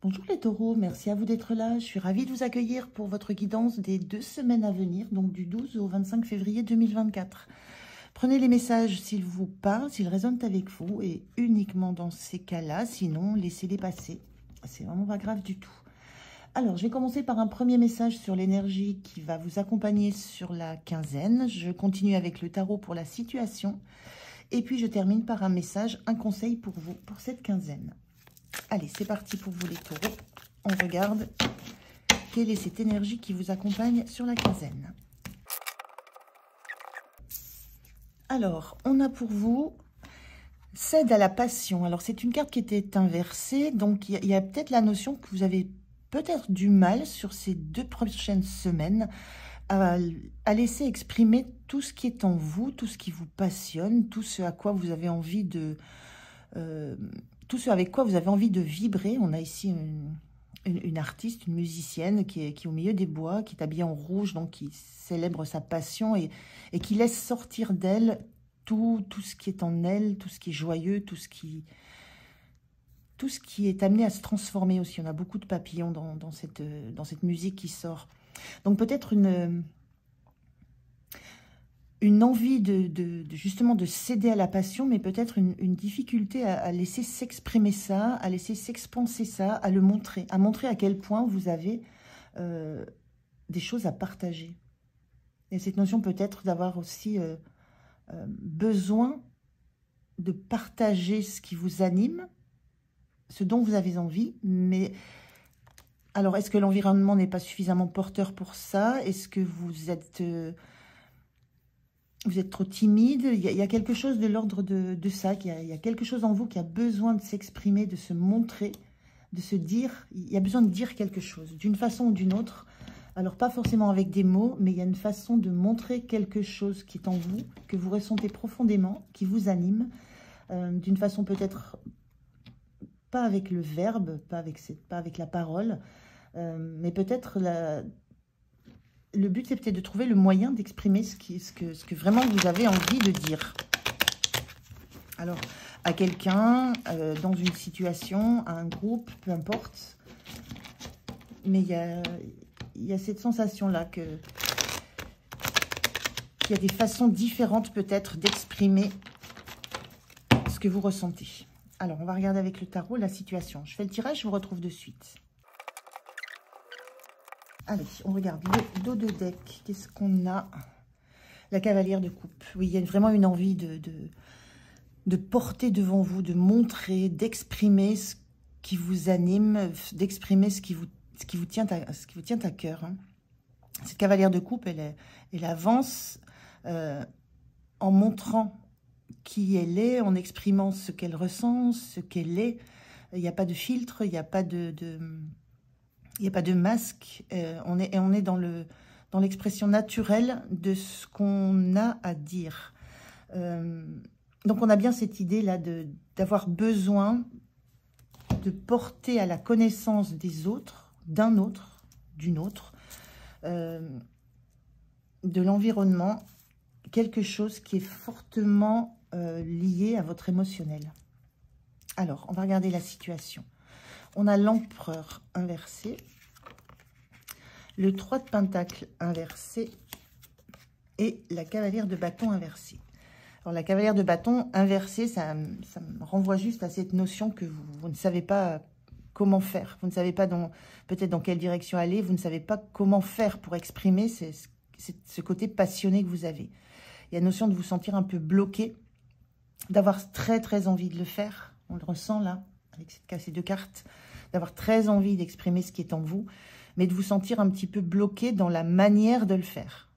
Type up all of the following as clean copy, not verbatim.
Bonjour les taureaux, merci à vous d'être là. Je suis ravie de vous accueillir pour votre guidance des 2 semaines à venir, donc du 12 au 25 février 2024. Prenez les messages s'ils vous parlent, s'ils résonnent avec vous, et uniquement dans ces cas-là, sinon laissez-les passer. C'est vraiment pas grave du tout. Alors, je vais commencer par un premier message sur l'énergie qui va vous accompagner sur la quinzaine. Je continue avec le tarot pour la situation. Et puis, je termine par un message, un conseil pour vous, pour cette quinzaine. Allez, c'est parti pour vous les taureaux. On regarde quelle est cette énergie qui vous accompagne sur la quinzaine. Alors, on a pour vous cède à la passion. Alors, c'est une carte qui était inversée, donc il y a peut-être la notion que vous avez peut-être du mal sur ces 2 prochaines semaines à laisser exprimer tout ce qui est en vous, tout ce qui vous passionne, tout ce à quoi vous avez envie de... tout ce avec quoi vous avez envie de vibrer. On a ici une artiste, une musicienne qui est au milieu des bois, qui est habillée en rouge, donc qui célèbre sa passion et qui laisse sortir d'elle tout ce qui est en elle, tout ce qui est joyeux, tout ce qui est amené à se transformer aussi. On a beaucoup de papillons dans cette musique qui sort. Donc peut-être une envie justement de céder à la passion, mais peut-être une difficulté à laisser s'exprimer ça, à laisser s'expanser ça, à le montrer, à montrer à quel point vous avez des choses à partager. Et cette notion peut-être d'avoir aussi besoin de partager ce qui vous anime, ce dont vous avez envie, mais... Alors, est-ce que l'environnement n'est pas suffisamment porteur pour ça? Est-ce que vous êtes trop timide? Il y a quelque chose de l'ordre de ça. Il y a quelque chose en vous qui a besoin de s'exprimer, de se montrer, de se dire. Il y a besoin de dire quelque chose, d'une façon ou d'une autre. Alors, pas forcément avec des mots, mais il y a une façon de montrer quelque chose qui est en vous, que vous ressentez profondément, qui vous anime, d'une façon peut-être pas avec le verbe, pas avec la parole, mais peut-être le but, c'est peut-être de trouver le moyen d'exprimer ce que vraiment vous avez envie de dire. Alors, à quelqu'un, dans une situation, à un groupe, peu importe. Mais il y a cette sensation-là qu'il y a des façons différentes peut-être d'exprimer ce que vous ressentez. Alors, on va regarder avec le tarot la situation. Je fais le tirage, je vous retrouve de suite. Allez, on regarde le dos de deck. Qu'est-ce qu'on a? La cavalière de coupe. Oui, il y a vraiment une envie de porter devant vous, de montrer, d'exprimer ce qui vous anime, d'exprimer ce qui vous tient à cœur. Hein. Cette cavalière de coupe, elle avance en montrant qui elle est, en exprimant ce qu'elle ressent, ce qu'elle est. Il n'y a pas de filtre, il n'y a pas il n'y a pas de masque, on est dans l'expression naturelle de ce qu'on a à dire. Donc on a bien cette idée-là d'avoir besoin de porter à la connaissance des autres, d'un autre, d'une autre, de l'environnement, quelque chose qui est fortement lié à votre émotionnel. Alors, on va regarder la situation. On a l'empereur inversé, le 3 de pentacle inversé et la cavalière de bâton inversée. Alors, la cavalière de bâton inversée, ça me renvoie juste à cette notion que vous ne savez pas comment faire. Vous ne savez pas peut-être dans quelle direction aller. Vous ne savez pas comment faire pour exprimer ce côté passionné que vous avez. Il y a la notion de vous sentir un peu bloqué, d'avoir très, très envie de le faire. On le ressent là, avec ces 2 cartes. D'avoir très envie d'exprimer ce qui est en vous, mais de vous sentir un petit peu bloqué dans la manière de le faire.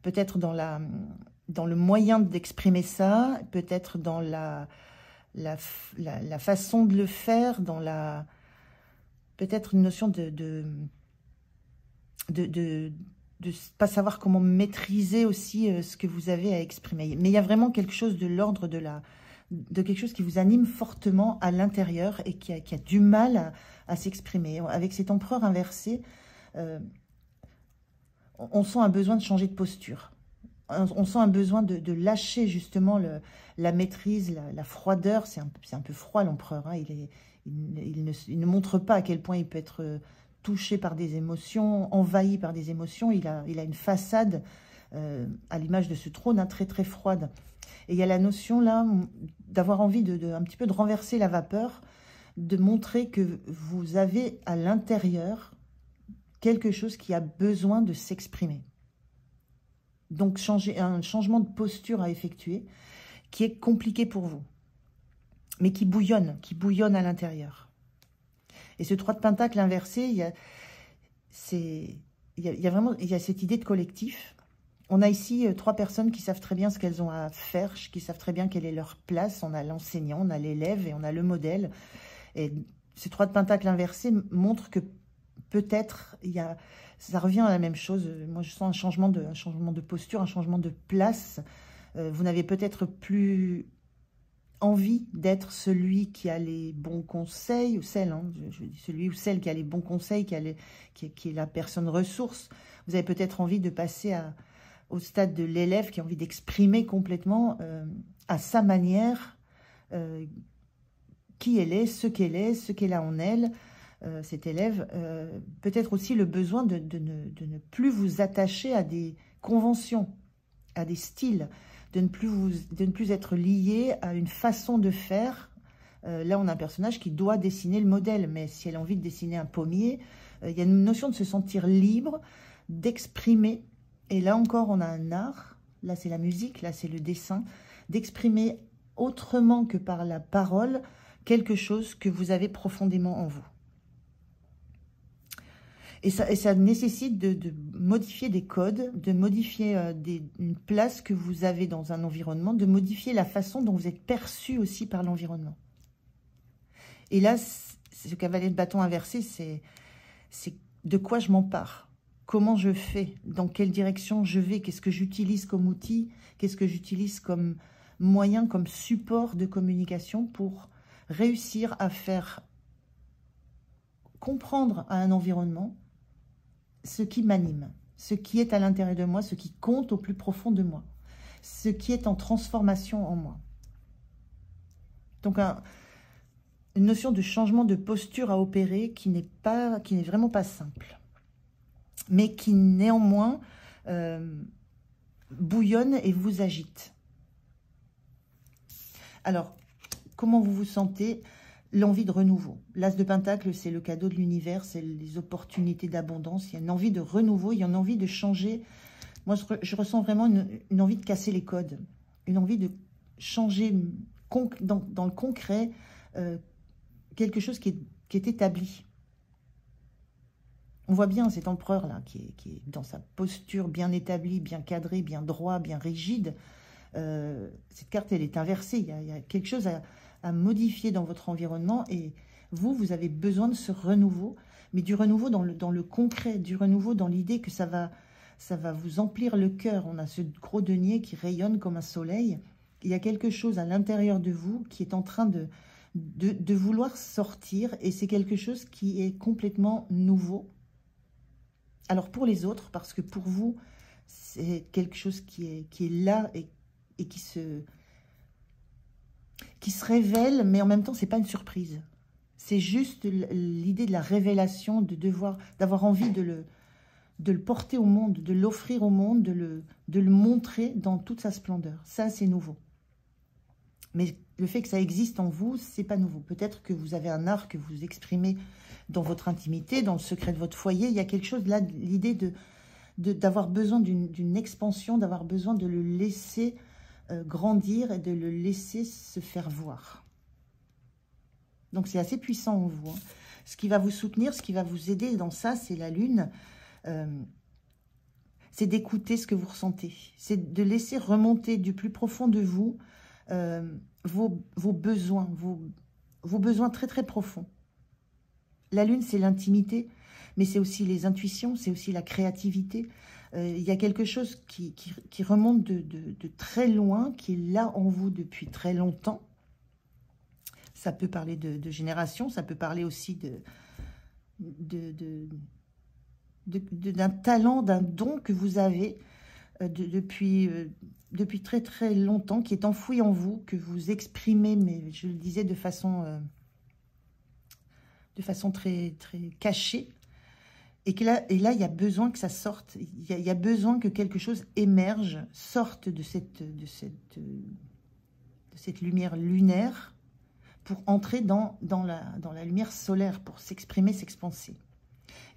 Peut-être dans le moyen d'exprimer ça, peut-être dans la façon de le faire, dans peut-être une notion de pas savoir comment maîtriser aussi ce que vous avez à exprimer. Mais il y a vraiment quelque chose de l'ordre de quelque chose qui vous anime fortement à l'intérieur et qui a du mal à s'exprimer. Avec cet empereur inversé, on sent un besoin de changer de posture. On sent un besoin de lâcher justement la maîtrise, la froideur. C'est un peu froid l'empereur, hein. il ne montre pas à quel point il peut être touché par des émotions, envahi par des émotions. Il a une façade, à l'image de ce trône, hein, très très froide. Et il y a la notion là d'avoir envie un petit peu de renverser la vapeur, de montrer que vous avez à l'intérieur quelque chose qui a besoin de s'exprimer. Donc un changement de posture à effectuer qui est compliqué pour vous, mais qui bouillonne à l'intérieur. Et ce 3 de Pentacle inversé, il y a cette idée de collectif. On a ici 3 personnes qui savent très bien ce qu'elles ont à faire, qui savent très bien quelle est leur place. On a l'enseignant, on a l'élève et on a le modèle. Et ce 3 de Pentacle inversé montre que peut-être, ça revient à la même chose. Moi, je sens un changement de posture, un changement de place. Vous n'avez peut-être plus envie d'être celui qui a les bons conseils, ou celle, hein, je dis celui ou celle qui a les bons conseils, qui est la personne ressource. Vous avez peut-être envie de passer au stade de l'élève qui a envie d'exprimer complètement à sa manière qui elle est, ce qu'elle a en elle, cet élève. Peut-être aussi le besoin de ne plus vous attacher à des conventions, à des styles, de ne plus être lié à une façon de faire. Là, on a un personnage qui doit dessiner le modèle, mais si elle a envie de dessiner un pommier, il y a une notion de se sentir libre, d'exprimer. Et là encore, on a un art, là c'est la musique, là c'est le dessin, d'exprimer autrement que par la parole quelque chose que vous avez profondément en vous. Et ça nécessite de modifier des codes, de modifier une place que vous avez dans un environnement, de modifier la façon dont vous êtes perçu aussi par l'environnement. Et là, ce cavalier de bâton inversé, c'est de quoi je m'empare, comment je fais, dans quelle direction je vais, qu'est-ce que j'utilise comme outil, qu'est-ce que j'utilise comme moyen, comme support de communication pour réussir à faire comprendre à un environnement ce qui m'anime, ce qui est à l'intérieur de moi, ce qui compte au plus profond de moi, ce qui est en transformation en moi. Donc une notion de changement de posture à opérer qui n'est vraiment pas simple, mais qui néanmoins bouillonne et vous agite. Alors, comment vous vous sentez? L'envie de renouveau. L'As de Pentacle, c'est le cadeau de l'univers, c'est les opportunités d'abondance. Il y a une envie de renouveau, il y a une envie de changer. Moi, je ressens vraiment une envie de casser les codes, une envie de changer dans le concret quelque chose qui est établi. On voit bien cet empereur-là qui est dans sa posture bien établie, bien cadrée, bien droit, bien rigide. Cette carte, elle est inversée. Il y a quelque chose à modifier dans votre environnement et vous avez besoin de ce renouveau, mais du renouveau dans le concret, du renouveau dans l'idée que ça va vous emplir le cœur. On a ce gros denier qui rayonne comme un soleil. Il y a quelque chose à l'intérieur de vous qui est en train de vouloir sortir et c'est quelque chose qui est complètement nouveau. Alors pour les autres, parce que pour vous, c'est quelque chose qui est là et qui se révèle, mais en même temps, c'est pas une surprise. C'est juste l'idée de la révélation, d'avoir envie de le porter au monde, de l'offrir au monde, de le montrer dans toute sa splendeur. Ça, c'est nouveau. Mais le fait que ça existe en vous, c'est pas nouveau. Peut-être que vous avez un art que vous exprimez dans votre intimité, dans le secret de votre foyer. Il y a quelque chose là, l'idée d'avoir besoin d'une expansion, d'avoir besoin de le laisser grandir et de le laisser se faire voir. Donc c'est assez puissant en vous. Hein. Ce qui va vous soutenir, ce qui va vous aider dans ça, c'est la lune. C'est d'écouter ce que vous ressentez. C'est de laisser remonter du plus profond de vous vos besoins, vos besoins très très profonds. La lune, c'est l'intimité, mais c'est aussi les intuitions, c'est aussi la créativité. Il y a quelque chose qui remonte de très loin, qui est là en vous depuis très longtemps. Ça peut parler de génération, ça peut parler aussi d'un talent, d'un don que vous avez depuis très très longtemps, qui est enfoui en vous, que vous exprimez, mais je le disais de façon de façon très, très cachée. Et là, il y a besoin que ça sorte. Il y a besoin que quelque chose émerge, sorte de cette lumière lunaire pour entrer dans la lumière solaire, pour s'exprimer, s'expanser.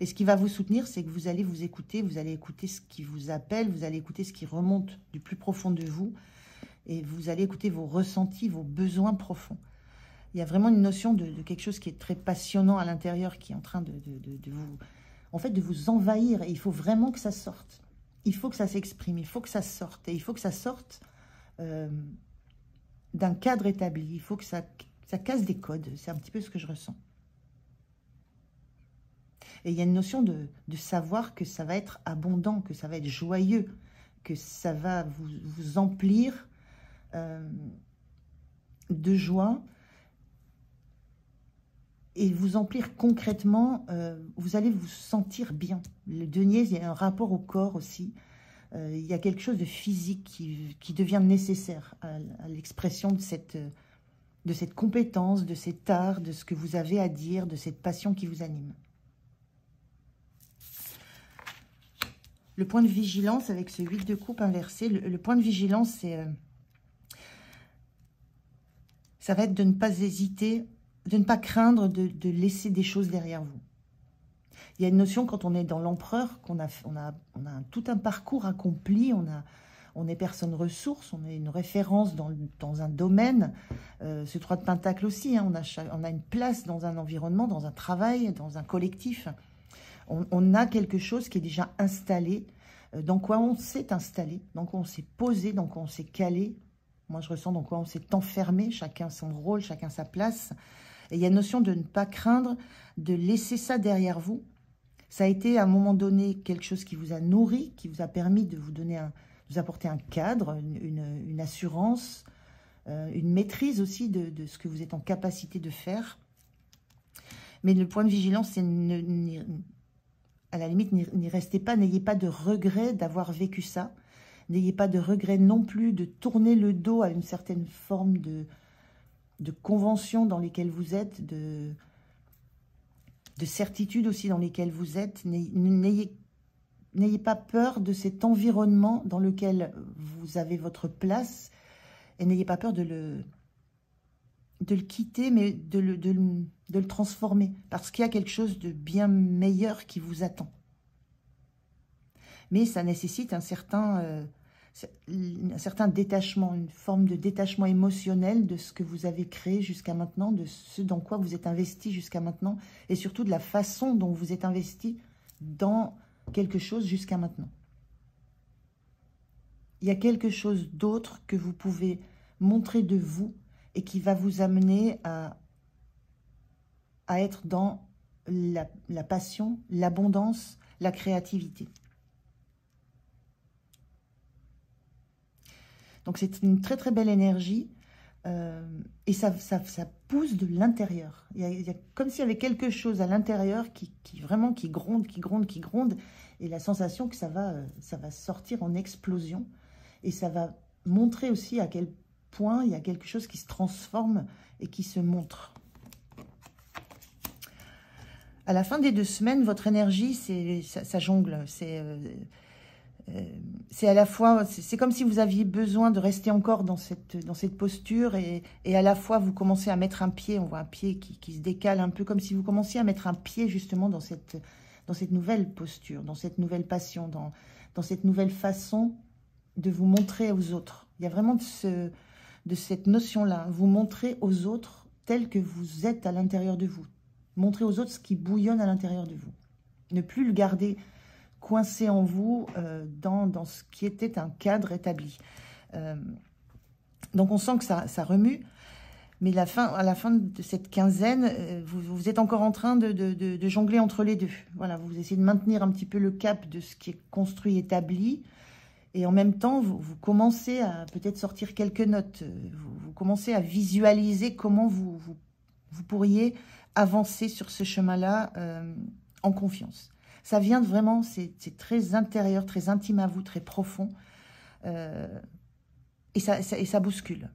Et ce qui va vous soutenir, c'est que vous allez vous écouter, vous allez écouter ce qui vous appelle, vous allez écouter ce qui remonte du plus profond de vous, et vous allez écouter vos ressentis, vos besoins profonds. Il y a vraiment une notion de quelque chose qui est très passionnant à l'intérieur, qui est en train de vous... En fait, de vous envahir, et il faut vraiment que ça sorte. Il faut que ça s'exprime, il faut que ça sorte, et il faut que ça sorte d'un cadre établi. Il faut que ça casse des codes, c'est un petit peu ce que je ressens. Et il y a une notion de savoir que ça va être abondant, que ça va être joyeux, que ça va vous emplir de joie, et vous emplir concrètement, vous allez vous sentir bien. Le denier, il y a un rapport au corps aussi. Il y a quelque chose de physique qui devient nécessaire à l'expression de cette compétence, de cet art, de ce que vous avez à dire, de cette passion qui vous anime. Le point de vigilance avec ce 8 de coupe inversé, le point de vigilance, c'est... ça va être de ne pas hésiter, de ne pas craindre de laisser des choses derrière vous. Il y a une notion quand on est dans l'empereur, qu'on a tout un parcours accompli, on est personne ressource, on est une référence dans un domaine. Ce 3 de Pentacle aussi, hein, on a une place dans un environnement, dans un travail, dans un collectif. On a quelque chose qui est déjà installé, dans quoi on s'est installé, dans quoi on s'est posé, dans quoi on s'est calé. Moi, je ressens dans quoi on s'est enfermé, chacun son rôle, chacun sa place. Et il y a une notion de ne pas craindre, de laisser ça derrière vous. Ça a été à un moment donné quelque chose qui vous a nourri, qui vous a permis de vous apporter un cadre, une assurance, une maîtrise aussi de ce que vous êtes en capacité de faire. Mais le point de vigilance, c'est à la limite, n'y restez pas, n'ayez pas de regret d'avoir vécu ça. N'ayez pas de regret non plus de tourner le dos à une certaine forme de conventions dans lesquelles vous êtes, de certitudes aussi dans lesquelles vous êtes. N'ayez pas peur de cet environnement dans lequel vous avez votre place et n'ayez pas peur de le quitter, mais de le transformer parce qu'il y a quelque chose de bien meilleur qui vous attend. Mais ça nécessite un certain détachement, une forme de détachement émotionnel de ce que vous avez créé jusqu'à maintenant, de ce dans quoi vous êtes investi jusqu'à maintenant, et surtout de la façon dont vous êtes investi dans quelque chose jusqu'à maintenant. Il y a quelque chose d'autre que vous pouvez montrer de vous et qui va vous amener à être dans la passion, l'abondance, la créativité. Donc, c'est une très, très belle énergie et ça pousse de l'intérieur. Il y a comme s'il y avait quelque chose à l'intérieur qui gronde et la sensation que ça va sortir en explosion et ça va montrer aussi à quel point il y a quelque chose qui se transforme et qui se montre. À la fin des 2 semaines, votre énergie, ça jongle, c'est à la fois, c'est comme si vous aviez besoin de rester encore dans cette posture et à la fois vous commencez à mettre un pied, on voit un pied qui se décale un peu, comme si vous commenciez à mettre un pied justement dans cette nouvelle posture, dans cette nouvelle passion, dans cette nouvelle façon de vous montrer aux autres. Il y a vraiment de cette notion-là, vous montrer aux autres tel que vous êtes à l'intérieur de vous. Montrer aux autres ce qui bouillonne à l'intérieur de vous. Ne plus le garder coincé en vous dans ce qui était un cadre établi. Donc on sent que ça remue, mais à la fin de cette quinzaine, vous êtes encore en train de jongler entre les deux. Voilà, vous essayez de maintenir un petit peu le cap de ce qui est construit, établi, et en même temps, vous commencez à peut-être sortir quelques notes, vous commencez à visualiser comment vous pourriez avancer sur ce chemin-là en confiance. Ça vient de vraiment, c'est très intérieur, très intime à vous, très profond. Et ça bouscule.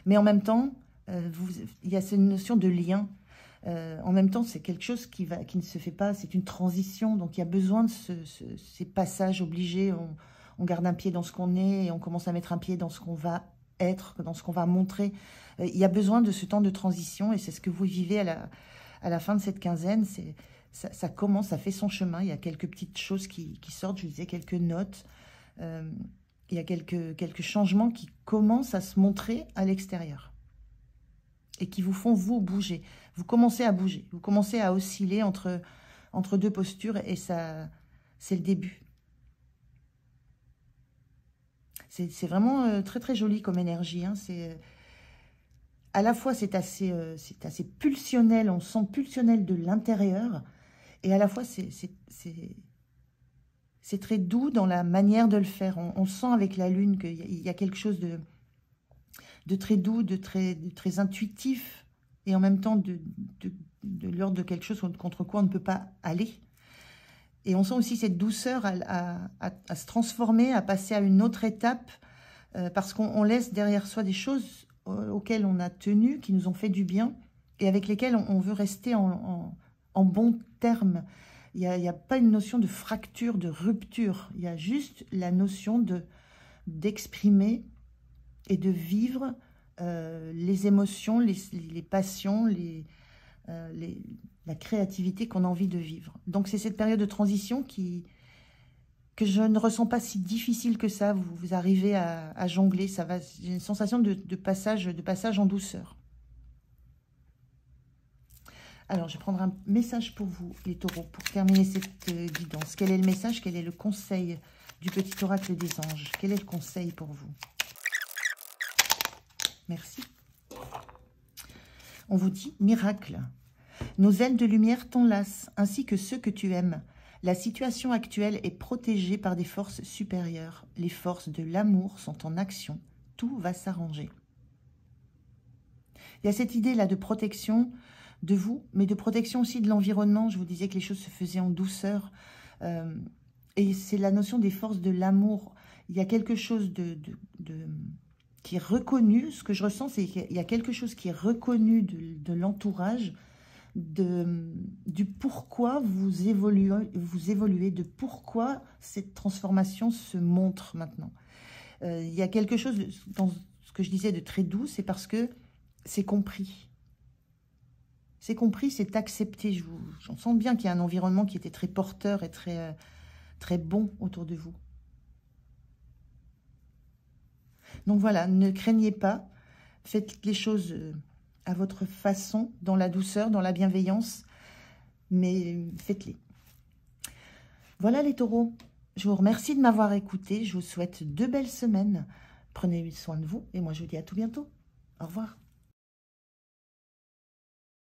Mais en même temps, il y a cette notion de lien. En même temps, c'est quelque chose qui ne se fait pas, c'est une transition. Donc, il y a besoin de ces passages obligés. On garde un pied dans ce qu'on est et on commence à mettre un pied dans ce qu'on va être, dans ce qu'on va montrer. Il y a besoin de ce temps de transition et c'est ce que vous vivez à la fin de cette quinzaine. Ça commence, ça fait son chemin. Il y a quelques petites choses qui sortent, je vous disais, quelques notes. Il y a quelques changements qui commencent à se montrer à l'extérieur et qui vous font, vous, bouger. Vous commencez à bouger, vous commencez à osciller entre deux postures et ça, c'est le début. C'est vraiment très, très joli comme énergie. Hein. À la fois, c'est assez pulsionnel, on sent pulsionnel de l'intérieur, et à la fois, c'est très doux dans la manière de le faire. On sent avec la lune qu'il y a quelque chose de très doux, de très intuitif, et en même temps de l'ordre de quelque chose contre quoi on ne peut pas aller. Et on sent aussi cette douceur à se transformer, à passer à une autre étape, parce qu'on laisse derrière soi des choses auxquelles on a tenu, qui nous ont fait du bien, et avec lesquelles on veut rester en bons termes. Il n'y a pas une notion de fracture, de rupture. Il y a juste la notion d'exprimer et de vivre les émotions, les passions, la créativité qu'on a envie de vivre. Donc, c'est cette période de transition que je ne ressens pas si difficile que ça. Vous arrivez à jongler. J'ai une sensation de passage en douceur. Alors, je vais prendre un message pour vous, les taureaux, pour terminer cette guidance. Quel est le message? Quel est le conseil du petit oracle des anges? Quel est le conseil pour vous? Merci. On vous dit miracle. Nos ailes de lumière t'enlacent, ainsi que ceux que tu aimes. La situation actuelle est protégée par des forces supérieures. Les forces de l'amour sont en action. Tout va s'arranger. Il y a cette idée-là de protection de vous, mais de protection aussi de l'environnement. Je vous disais que les choses se faisaient en douceur. Et c'est la notion des forces de l'amour. Il y a quelque chose qui est reconnu. Ce que je ressens, c'est qu'il y a quelque chose qui est reconnu de l'entourage, du pourquoi vous évoluez, de pourquoi cette transformation se montre maintenant. Il y a quelque chose dans ce que je disais de très doux, c'est parce que c'est compris. C'est compris, c'est accepté. J'en sens bien qu'il y a un environnement qui était très porteur et très, très bon autour de vous. Donc voilà, ne craignez pas. Faites les choses à votre façon, dans la douceur, dans la bienveillance, mais faites-les. Voilà les taureaux. Je vous remercie de m'avoir écouté. Je vous souhaite 2 belles semaines. Prenez soin de vous et moi je vous dis à tout bientôt. Au revoir.